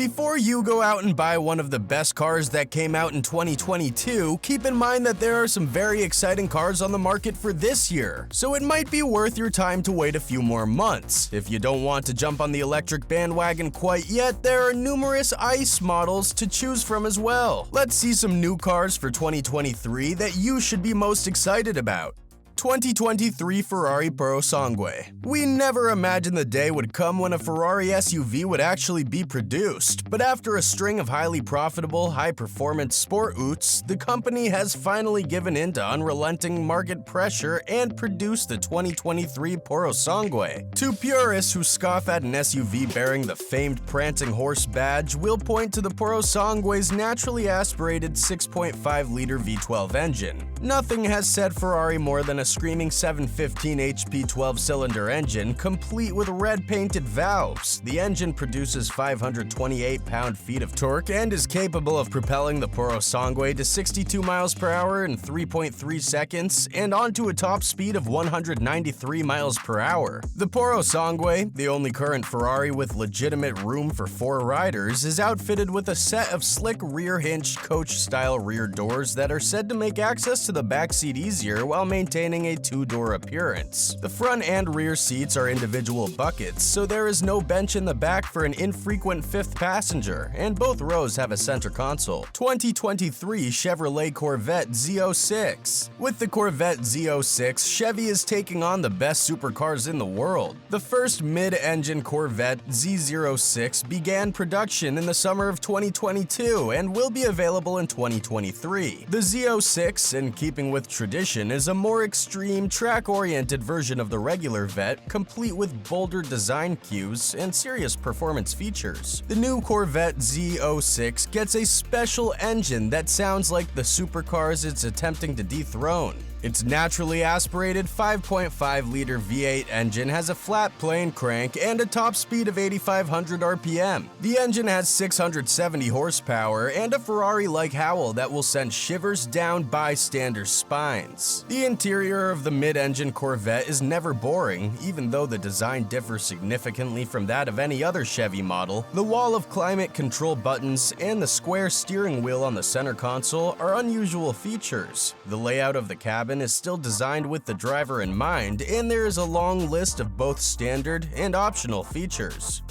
Before you go out and buy one of the best cars that came out in 2022, keep in mind that there are some very exciting cars on the market for this year, so it might be worth your time to wait a few more months. If you don't want to jump on the electric bandwagon quite yet, there are numerous ICE models to choose from as well. Let's see some new cars for 2023 that you should be most excited about. 2023 Ferrari Purosangue. We never imagined the day would come when a Ferrari SUV would actually be produced, but after a string of highly profitable, high-performance sport oots, the company has finally given in to unrelenting market pressure and produced the 2023 Purosangue. To purists who scoff at an SUV bearing the famed prancing horse badge, we'll point to the Purosangue's naturally aspirated 6.5-liter V12 engine. Nothing has said Ferrari more than a screaming 715 HP 12-cylinder engine, complete with red-painted valves. The engine produces 528 pound-feet of torque and is capable of propelling the Purosangue to 62 miles per hour in 3.3 seconds and onto a top speed of 193 miles per hour. The Purosangue, the only current Ferrari with legitimate room for 4 riders, is outfitted with a set of slick rear-hinged coach-style rear doors that are said to make access to the backseat easier while maintaining a 2-door appearance. The front and rear seats are individual buckets, so there is no bench in the back for an infrequent 5th passenger, and both rows have a center console. 2023 Chevrolet Corvette Z06. With the Corvette Z06, Chevy is taking on the best supercars in the world. The first mid-engine Corvette Z06 began production in the summer of 2022 and will be available in 2023. The Z06, in keeping with tradition, is a more extreme, track-oriented version of the regular Vette, complete with bolder design cues and serious performance features. The new Corvette Z06 gets a special engine that sounds like the supercars it's attempting to dethrone. Its naturally aspirated 5.5-liter V8 engine has a flat plane crank and a top speed of 8,500 RPM. The engine has 670 horsepower and a Ferrari-like howl that will send shivers down bystanders' spines. The interior of the mid-engine Corvette is never boring, even though the design differs significantly from that of any other Chevy model. The wall of climate control buttons and the square steering wheel on the center console are unusual features. The layout of the cabin is still designed with the driver in mind, and there is a long list of both standard and optional features.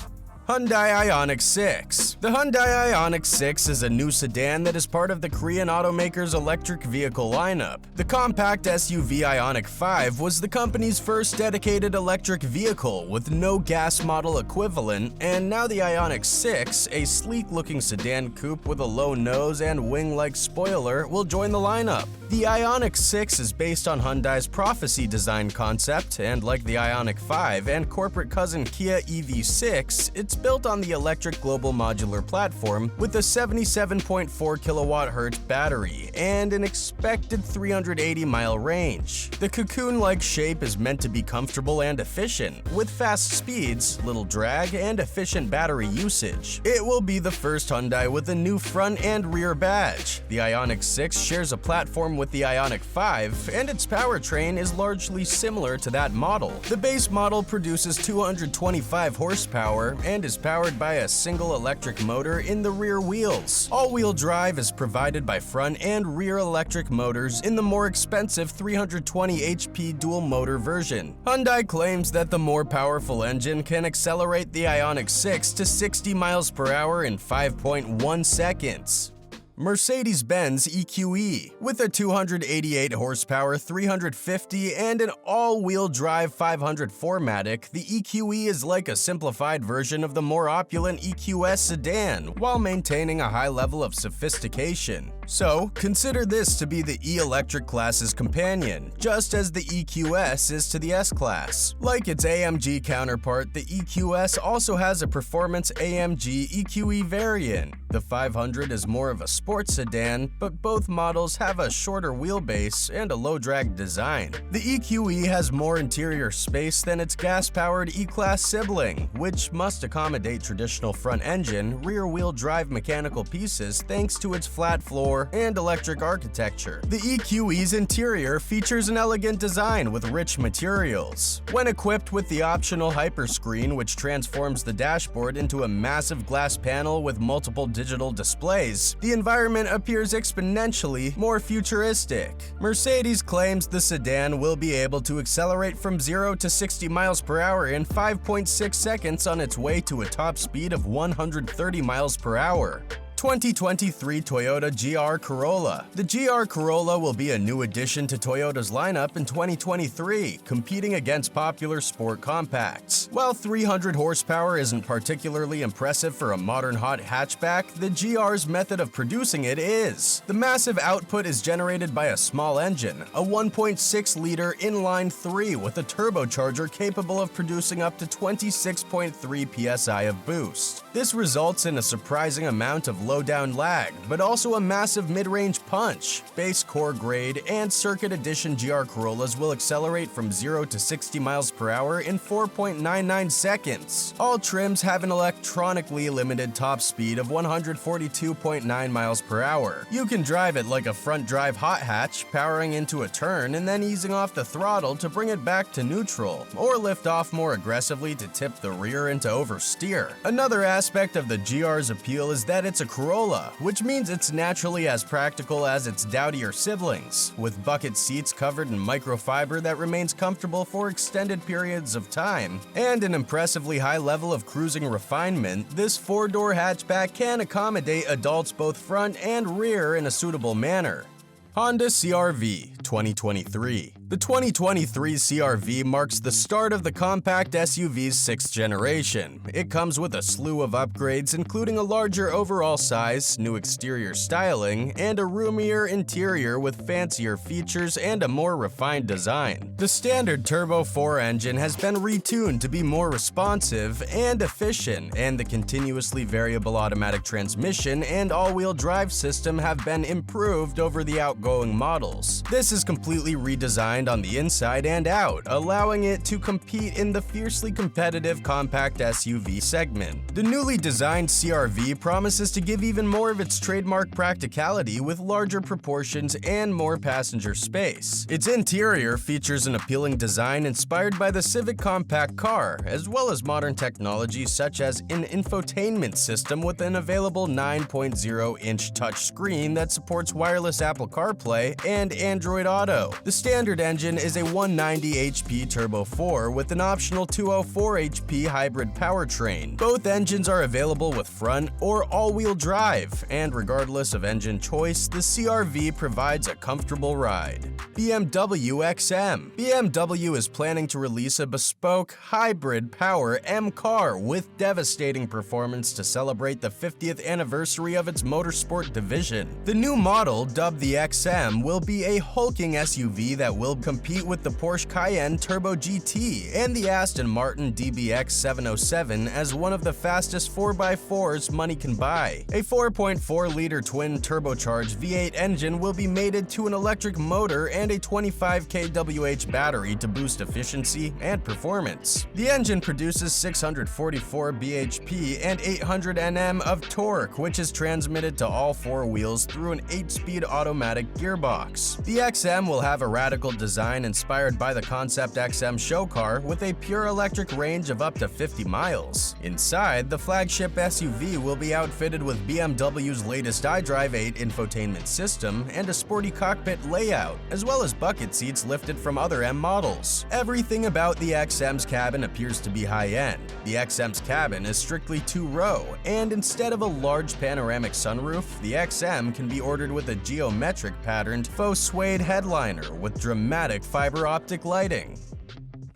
Hyundai Ioniq 6. The Hyundai Ioniq 6 is a new sedan that is part of the Korean automaker's electric vehicle lineup. The compact SUV Ioniq 5 was the company's first dedicated electric vehicle with no gas model equivalent, and now the Ioniq 6, a sleek-looking sedan coupe with a low nose and wing-like spoiler, will join the lineup. The Ioniq 6 is based on Hyundai's Prophecy design concept, and like the Ioniq 5 and corporate cousin Kia EV6, it's built on the electric global modular platform with a 77.4 kWh battery and an expected 380-mile range. The cocoon-like shape is meant to be comfortable and efficient, with fast speeds, little drag, and efficient battery usage. It will be the first Hyundai with a new front and rear badge. The Ioniq 6 shares a platform with the Ioniq 5, and its powertrain is largely similar to that model. The base model produces 225 horsepower and is powered by a single electric motor in the rear wheels. All-wheel drive is provided by front and rear electric motors in the more expensive 320 HP dual-motor version. Hyundai claims that the more powerful engine can accelerate the Ioniq 6 to 60 miles per hour in 5.1 seconds. Mercedes-Benz EQE. With a 288 horsepower 350 and an all-wheel drive 500 4MATIC, the EQE is like a simplified version of the more opulent EQS sedan, while maintaining a high level of sophistication. So, consider this to be the E-Electric class's companion, just as the EQS is to the S-Class. Like its AMG counterpart, the EQS also has a performance AMG EQE variant. The 500 is more of a sports sedan, but both models have a shorter wheelbase and a low-drag design. The EQE has more interior space than its gas-powered E-Class sibling, which must accommodate traditional front-engine, rear-wheel drive mechanical pieces thanks to its flat floor four-door, and electric architecture. The EQE's interior features an elegant design with rich materials. When equipped with the optional Hyperscreen, which transforms the dashboard into a massive glass panel with multiple digital displays, the environment appears exponentially more futuristic. Mercedes claims the sedan will be able to accelerate from 0 to 60 miles per hour in 5.6 seconds on its way to a top speed of 130 miles per hour. 2023 Toyota GR Corolla. The GR Corolla will be a new addition to Toyota's lineup in 2023, competing against popular sport compacts. While 300 horsepower isn't particularly impressive for a modern hot hatchback, the GR's method of producing it is. The massive output is generated by a small engine, a 1.6-liter inline-3 with a turbocharger capable of producing up to 26.3 psi of boost. This results in a surprising amount of low-down lag, but also a massive mid-range punch. Base core grade and Circuit Edition GR Corollas will accelerate from 0 to 60 miles per hour in 4.99 seconds. All trims have an electronically limited top speed of 142.9 miles per hour. You can drive it like a front-drive hot hatch, powering into a turn and then easing off the throttle to bring it back to neutral, or lift off more aggressively to tip the rear into oversteer. Another aspect of the GR's appeal is that it's a Corolla, which means it's naturally as practical as its dowdier siblings, with bucket seats covered in microfiber that remains comfortable for extended periods of time, and an impressively high level of cruising refinement. This four-door hatchback can accommodate adults both front and rear in a suitable manner. Honda CR-V 2023. The 2023 CR-V marks the start of the compact SUV's sixth generation. It comes with a slew of upgrades, including a larger overall size, new exterior styling, and a roomier interior with fancier features and a more refined design. The standard Turbo 4 engine has been retuned to be more responsive and efficient, and the continuously variable automatic transmission and all-wheel drive system have been improved over the outgoing models. This is completely redesigned on the inside and out, allowing it to compete in the fiercely competitive compact SUV segment. The newly designed CR-V promises to give even more of its trademark practicality with larger proportions and more passenger space. Its interior features an appealing design inspired by the Civic compact car, as well as modern technology such as an infotainment system with an available 9.0-inch touchscreen that supports wireless Apple CarPlay and Android Auto. The standard engine is a 190 HP Turbo 4 with an optional 204 HP hybrid powertrain. Both engines are available with front or all-wheel drive, and regardless of engine choice, the CR-V provides a comfortable ride. BMW XM. BMW is planning to release a bespoke hybrid power M car with devastating performance to celebrate the 50th anniversary of its motorsport division. The new model, dubbed the XM, will be a hulking SUV that will compete with the Porsche Cayenne Turbo GT and the Aston Martin DBX 707 as one of the fastest 4x4s money can buy. A 4.4-liter twin turbocharged V8 engine will be mated to an electric motor and a 25 kWh battery to boost efficiency and performance. The engine produces 644 bhp and 800 Nm of torque, which is transmitted to all four wheels through an 8-speed automatic gearbox. The XM will have a radical design inspired by the concept XM show car with a pure electric range of up to 50 miles. Inside, the flagship SUV will be outfitted with BMW's latest iDrive 8 infotainment system and a sporty cockpit layout, as well as bucket seats lifted from other M models. Everything about the XM's cabin appears to be high-end. The XM's cabin is strictly two-row, and instead of a large panoramic sunroof, the XM can be ordered with a geometric patterned faux suede headliner with dramatic fiber optic lighting.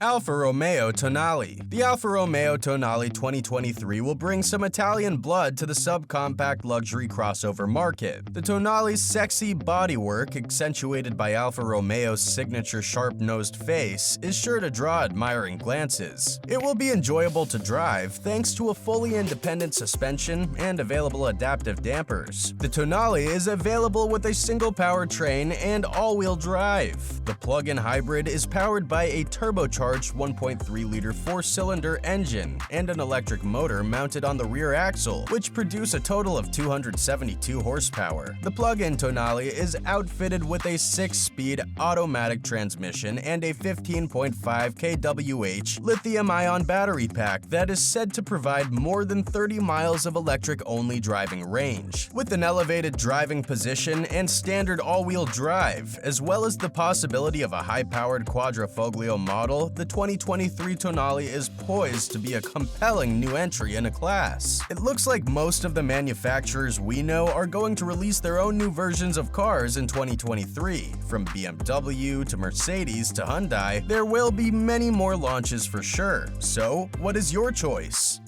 Alfa Romeo Tonale. The Alfa Romeo Tonale 2023 will bring some Italian blood to the subcompact luxury crossover market. The Tonale's sexy bodywork, accentuated by Alfa Romeo's signature sharp-nosed face, is sure to draw admiring glances. It will be enjoyable to drive thanks to a fully independent suspension and available adaptive dampers. The Tonale is available with a single powertrain and all-wheel drive. The plug-in hybrid is powered by a turbocharged supercharged 1.3-liter four-cylinder engine and an electric motor mounted on the rear axle, which produce a total of 272 horsepower. The plug-in Tonale is outfitted with a 6-speed automatic transmission and a 15.5 kWh lithium-ion battery pack that is said to provide more than 30 miles of electric-only driving range. With an elevated driving position and standard all-wheel drive, as well as the possibility of a high-powered quadrifoglio model, the 2023 Tonale is poised to be a compelling new entry in a class. It looks like most of the manufacturers we know are going to release their own new versions of cars in 2023. From BMW to Mercedes to Hyundai, there will be many more launches for sure. So, what is your choice?